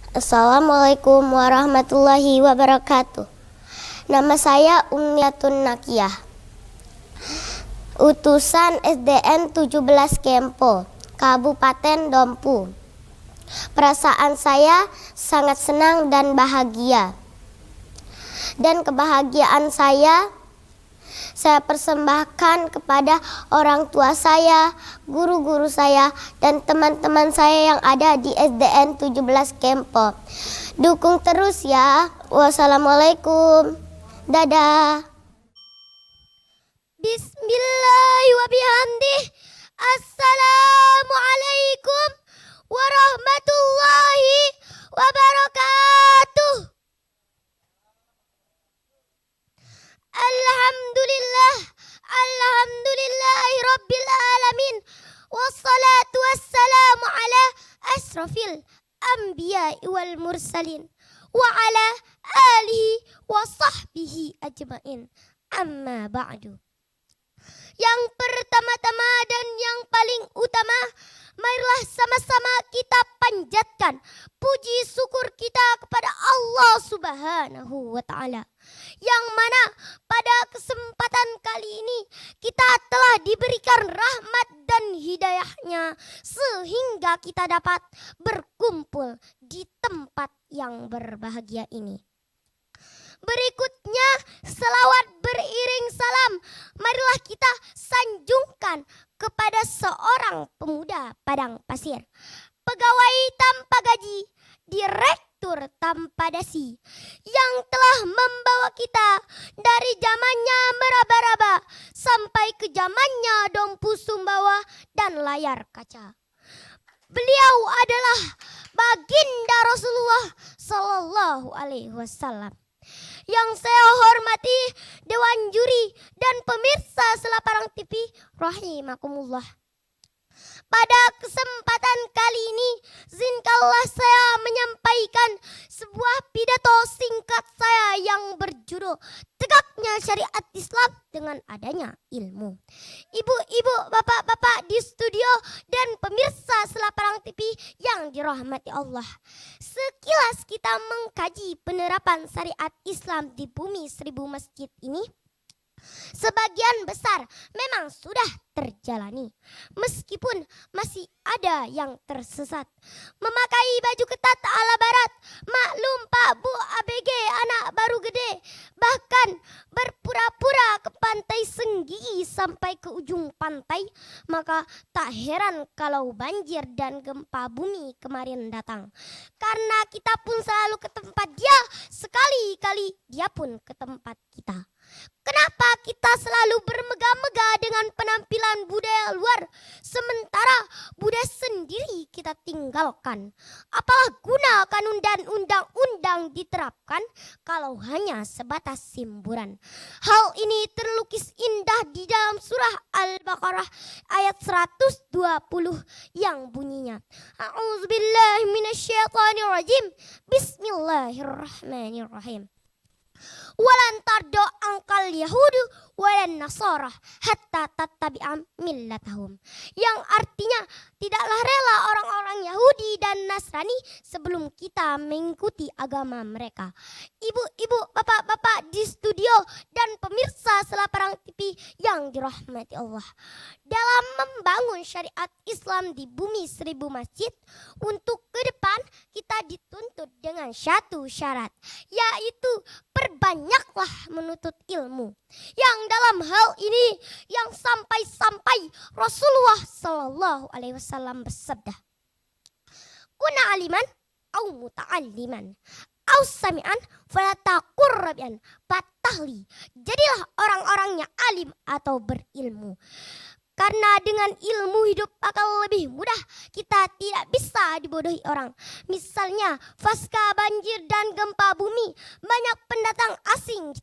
Assalamualaikum warahmatullahi wabarakatuh. Nama saya Umniatun Nakiyah, utusan SDN 17 Kempo, Kabupaten Dompu. Perasaan saya sangat senang dan bahagia. Dan kebahagiaan saya persembahkan kepada orang tua saya, guru-guru saya, dan teman-teman saya yang ada di SDN 17 Kempo. Dukung terus ya. Wassalamualaikum. Dadah. Bismillahi wa bihamdih. Assalamualaikum warahmatullahi wabarakatuh. Alhamdulillahi rabbil alamin. Wassalatu wassalamu ala asrafil anbiya wal mursalin wa ala alihi wa sahbihi ajmain. Amma ba'du. Yang pertama-tama dan yang paling utama, marilah sama-sama kita panjatkan puji syukur kita kepada Allah Subhanahu wa Ta'ala, yang mana pada kesempatan kali ini kita telah diberikan rahmat dan hidayahnya sehingga kita dapat berkumpul di tempat yang berbahagia ini. Berikutnya, selawat beriring salam marilah kita sanjungkan kepada seorang pemuda padang pasir, pegawai tanpa gaji, direktur tanpa dasi, yang telah membawa kita dari zamannya meraba-raba sampai ke zamannya Dompu Sumbawa dan layar kaca. Beliau adalah baginda Rasulullah Sallallahu Alaihi Wasallam. Yang saya hormati Dewan Juri dan pemirsa Selaparang TV rahimakumullah. Pada kesempatan kali ini, izinkanlah saya menyampaikan sebuah pidato singkat saya yang berjudul Tegaknya Syariat Islam dengan Adanya Ilmu. Ibu-ibu, bapak-bapak di studio dan pemirsa Selaparang TV yang dirahmati Allah. Sekilas kita mengkaji penerapan syariat Islam di bumi 1000 masjid ini, sebagian besar memang sudah terjalani, meskipun masih ada yang tersesat. Memakai baju ketat ala barat, maklum Pak Bu ABG anak baru gede, bahkan berpura-pura ke pantai Senggi sampai ke ujung pantai, maka tak heran kalau banjir dan gempa bumi kemarin datang. Karena kita pun selalu ke tempat dia, sekali-kali dia pun ke tempat kita. Kenapa kita selalu bermegah-megah dengan penampilan budaya luar, sementara budaya sendiri kita tinggalkan? Apalah guna kanun dan undang-undang diterapkan kalau hanya sebatas simburan? Hal ini terlukis indah di dalam surah Al-Baqarah ayat 120 yang bunyinya, A'udzubillahi minasyaitonirrajim, Bismillahirrahmanirrahim. Walan tardo angkal Yahudu walan Nasara hatta tattabi'a millatahum, yang artinya tidaklah rela orang-orang Yahudi dan Nasrani sebelum kita mengikuti agama mereka. Ibu-ibu, bapak-bapak di studio dan pemirsa Selaparang TV yang dirahmati Allah, dalam membangun syariat Islam di bumi 1000 masjid, untuk ke depan kita dituntut dengan satu syarat, yaitu perbanyaklah menuntut ilmu. Yang dalam hal ini yang sampai-sampai Rasulullah Sallallahu Alaihi Wasallam bersabda, kuna aliman au muta'alliman au sami'an falatakur rabian patahli, jadilah orang-orang yang alim atau berilmu. Karena dengan ilmu hidup akan lebih mudah, kita tidak bisa dibodohi orang. Misalnya pasca banjir dan gempa bumi, banyak pendatang asing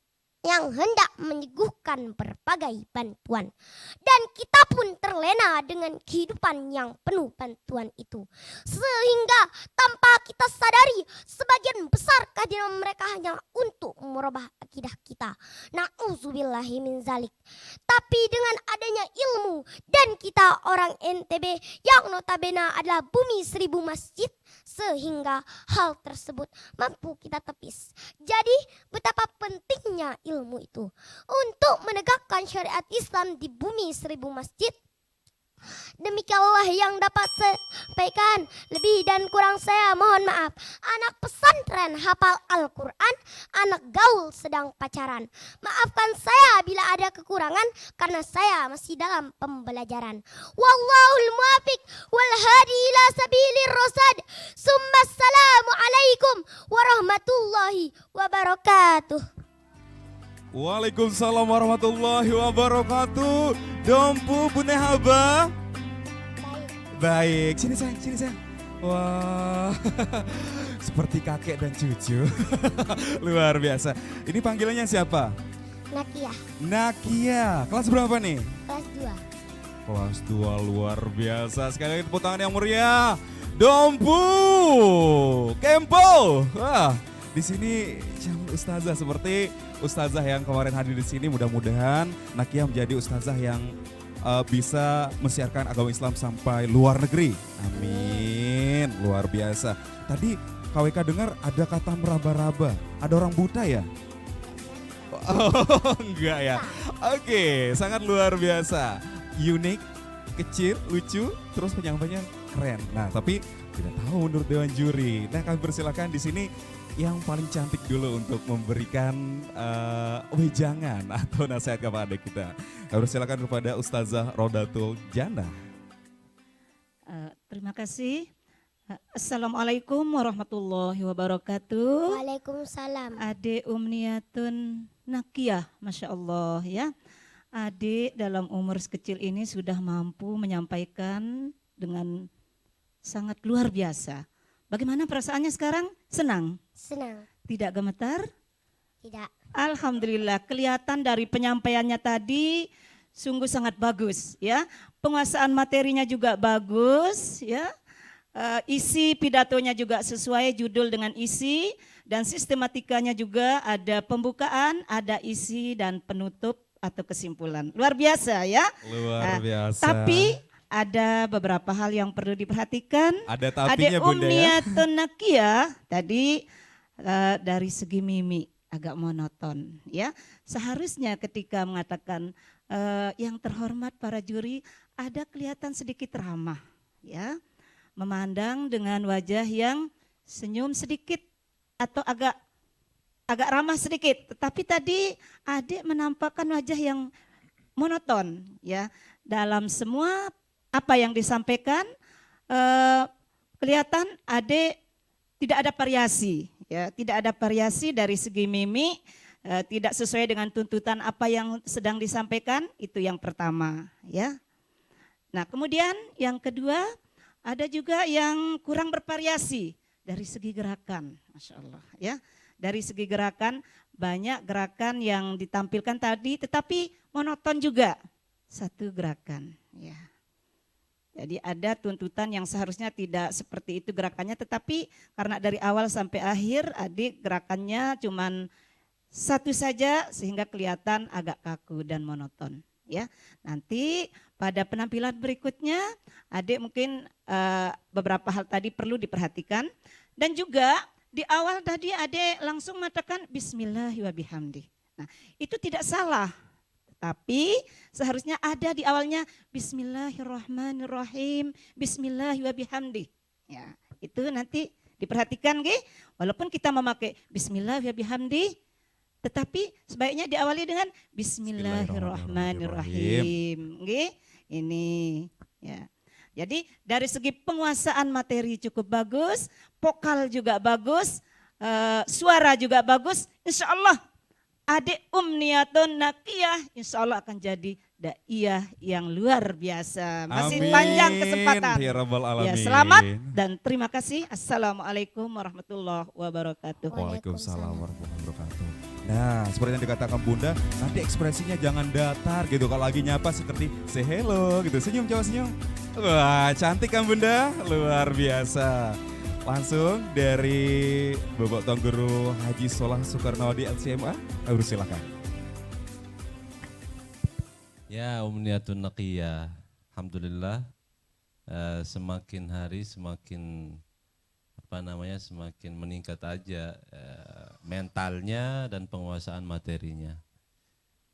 yang hendak menyuguhkan berbagai bantuan, dan kita pun terlena dengan kehidupan yang penuh bantuan itu, sehingga tanpa kita sadari Sadari sebagian besar kehadiran mereka hanya untuk merubah akidah kita. Na'udzubillahi min zalik. Tapi dengan adanya ilmu dan kita orang NTB yang notabene adalah bumi 1000 masjid, sehingga hal tersebut mampu kita tepis. Jadi betapa pentingnya ilmu itu untuk menegakkan syariat Islam di bumi 1000 masjid. Demikianlah yang dapat saya sampaikan. Lebih dan kurang saya mohon maaf. Anak pesantren hafal Al-Quran, anak gaul sedang pacaran. Maafkan saya bila ada kekurangan karena saya masih dalam pembelajaran. Wallahul muwafiq wal hadi ila sabilir rasyad. Assalamu alaikum warahmatullahi wabarakatuh. Waalaikumsalam warahmatullahi wabarakatuh. Dompu Bunda Haba. Baik, sini sayang. Wah, seperti kakek dan cucu. Luar biasa. Ini panggilannya siapa? Nakia, Nakia. Kelas berapa nih? kelas 2. Kelas 2, luar biasa. Sekali lagi tepuk tangan yang meriah. Dompu Kempo. Wah, di sini calon ustazah seperti ustazah yang kemarin hadir di sini. Mudah-mudahan Nakia menjadi ustazah yang bisa mensiarkan agama Islam sampai luar negeri. Amin. Luar biasa. Tadi KWK dengar ada kata meraba-raba. Ada orang buta ya? Oh, enggak ya. Oke, sangat luar biasa. Unik, kecil, lucu, terus penyampainya keren. Nah, tapi tidak tahu menurut Dewan Juri. Nah, kami persilakan di sini yang paling cantik dulu untuk memberikan wejangan atau nasihat kepada kita. Kami persilakan kepada Ustazah Rodatul Jannah. Terima kasih. Assalamualaikum warahmatullahi wabarakatuh. Waalaikumsalam. Adik Umniyatun Nakiyah, Masya Allah ya. Adik dalam umur sekecil ini sudah mampu menyampaikan dengan sangat luar biasa. Bagaimana perasaannya sekarang? Senang? Senang. Tidak gemetar? Tidak. Alhamdulillah, kelihatan dari penyampaiannya tadi sungguh sangat bagus ya. Penguasaan materinya juga bagus ya. Isi pidatonya juga sesuai judul dengan isi, dan sistematikanya juga ada pembukaan, ada isi dan penutup atau kesimpulan. Luar biasa ya. Luar biasa. Tapi ada beberapa hal yang perlu diperhatikan. Ada tapinya Ada Bunda ya. Umniyatun Nakiyah tadi dari segi mimi agak monoton ya. Seharusnya ketika mengatakan yang terhormat para juri ada kelihatan sedikit ramah ya. Memandang dengan wajah yang senyum sedikit atau agak ramah sedikit. Tetapi tadi adik menampakkan wajah yang monoton ya. Dalam semua apa yang disampaikan kelihatan adik tidak ada variasi ya, tidak ada variasi dari segi mimik, tidak sesuai dengan tuntutan apa yang sedang disampaikan. Itu yang pertama ya. Nah, kemudian yang kedua ada juga yang kurang bervariasi dari segi gerakan, Masya Allah ya. Dari segi gerakan banyak gerakan yang ditampilkan tadi tetapi monoton juga satu gerakan ya. Jadi ada tuntutan yang seharusnya tidak seperti itu gerakannya, tetapi karena dari awal sampai akhir adik gerakannya cuman satu saja sehingga kelihatan agak kaku dan monoton ya. Nanti pada penampilan berikutnya adik mungkin beberapa hal tadi perlu diperhatikan, dan juga di awal tadi adik langsung mengatakan bismillahi wa bihamdi. Nah, itu tidak salah. Tapi seharusnya ada di awalnya bismillahirrahmanirrahim, bismillahi wa bihamdi. Ya, itu nanti diperhatikan nggih. Walaupun kita memakai bismillahi wa bihamdi, tetapi sebaiknya diawali dengan bismillahirrahmanirrahim. Nggih. Ini ya. Jadi dari segi penguasaan materi cukup bagus, vokal juga bagus, suara juga bagus. Insya Allah adik Umniyatun Nakiyah insya Allah akan jadi daiyah yang luar biasa. Masih Amin. panjang kesempatan. Ya Rabbal Alamin. Ya, selamat dan terima kasih. Assalamualaikum warahmatullahi wabarakatuh. Waalaikumsalam warahmatullahi wabarakatuh. Nah, seperti yang dikatakan Bunda, nanti ekspresinya jangan datar gitu. Kalau lagi nyapa seperti say hello gitu. Senyum, coba senyum. Wah, cantik kan Bunda? Luar biasa. Langsung dari Bapak Tuan Guru Haji Solah Soekarnawadi LCMA, silakan. Ya, umniyatun naqiyah. Alhamdulillah, semakin hari semakin semakin meningkat aja mentalnya dan penguasaan materinya.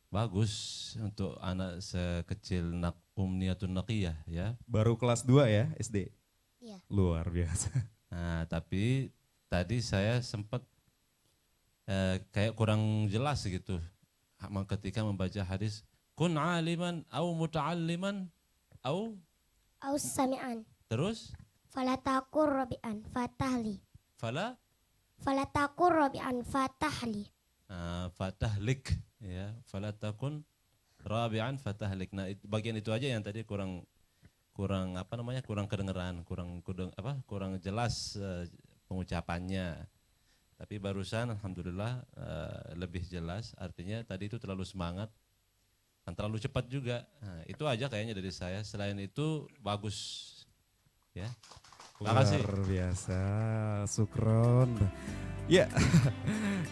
Bagus untuk anak sekecil umniyatun naqiyah ya. Baru kelas 2 ya SD? Iya. Luar biasa. Nah, tapi tadi saya sempat kayak kurang jelas gitu ketika membaca hadis kun aliman au muta'alliman au Aus-sami'an. terus Falatakur rabi'an fatahli. Falatakur rabi'an fatahli. Fatahlik ya, falatakun rabi'an fatahlik. Nah, bagian itu aja yang tadi kurang kedengeran, kurang jelas pengucapannya. Tapi barusan alhamdulillah lebih jelas, artinya tadi itu terlalu semangat dan terlalu cepat juga. Nah, itu aja kayaknya dari saya. Selain itu bagus. Ya. Terima kasih. Luar biasa, sukron. Ya,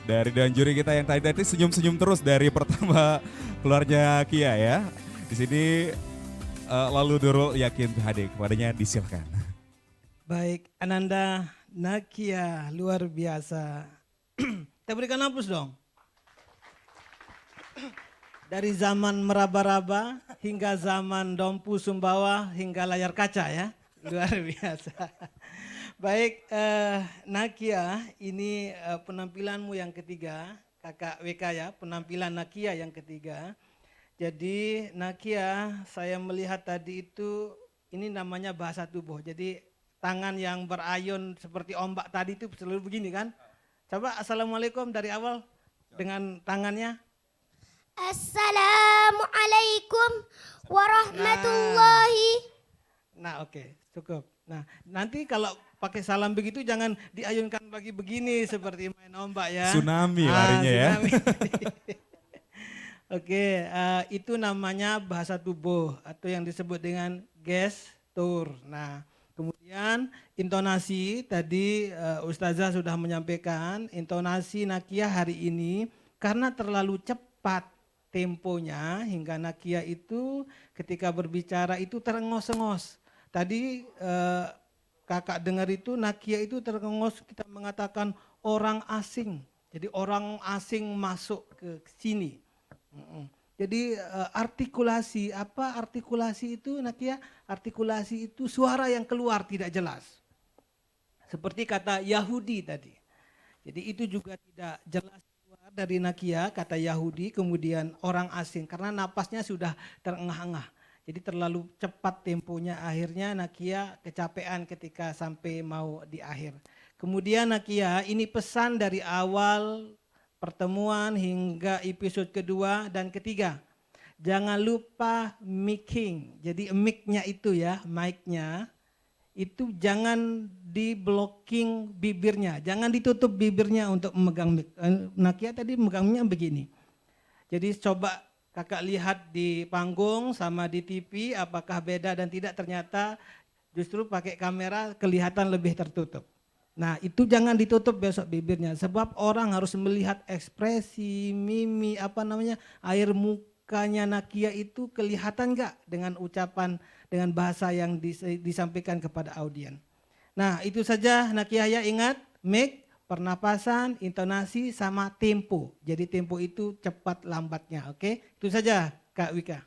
dari dan juri kita yang tadi senyum-senyum terus dari pertama keluarnya Kia ya. Di sini lalu Nurul Yakin Hadi, kepadanya disilahkan. Baik, Ananda Nakia luar biasa. Kita berikan aplaus dong. Dari zaman meraba-raba hingga zaman dompu sumbawa hingga layar kaca ya. Luar biasa. Baik, Nakia, ini penampilanmu yang ketiga, Kakak WK ya, penampilan Nakia yang ketiga. Jadi Nakia, saya melihat tadi itu, ini namanya bahasa tubuh. Jadi tangan yang berayun seperti ombak tadi itu selalu begini kan. Coba assalamualaikum dari awal dengan tangannya. Assalamualaikum warahmatullahi. Nah oke, cukup. Nah nanti kalau pakai salam begitu jangan diayunkan bagi begini seperti main ombak ya. Tsunami larinya tsunami. ya. Oke, itu namanya bahasa tubuh atau yang disebut dengan gestur. Nah kemudian intonasi tadi Ustazah sudah menyampaikan intonasi Nakia hari ini karena terlalu cepat temponya hingga Nakia itu ketika berbicara itu terengos-engos. Tadi kakak dengar itu Nakia itu terengos, kita mengatakan orang asing. Jadi orang asing masuk ke sini. Jadi artikulasi, apa artikulasi itu Nakia? Artikulasi itu suara yang keluar tidak jelas. Seperti kata Yahudi tadi. Jadi itu juga tidak jelas keluar dari Nakia, kata Yahudi, kemudian orang asing. Karena napasnya sudah terengah-engah. Jadi terlalu cepat temponya, akhirnya Nakia kecapean ketika sampai mau di akhir. Kemudian Nakia, ini pesan dari awal pertemuan hingga episode kedua dan ketiga. Jangan lupa mic-ing. Jadi mic-nya itu ya, mic-nya itu jangan di blocking bibirnya, jangan ditutup bibirnya untuk memegang mic. Nakia tadi megangnya begini. Jadi coba kakak lihat di panggung sama di TV apakah beda dan tidak, ternyata justru pakai kamera kelihatan lebih tertutup. Nah itu jangan ditutup besok bibirnya sebab orang harus melihat ekspresi, mimi, air mukanya Nakia itu kelihatan gak dengan ucapan, dengan bahasa yang disampaikan kepada audien. Nah itu saja Nakia ya, ingat mic, pernapasan, intonasi sama tempo. Jadi tempo itu cepat lambatnya, oke? Itu saja Kak Wika.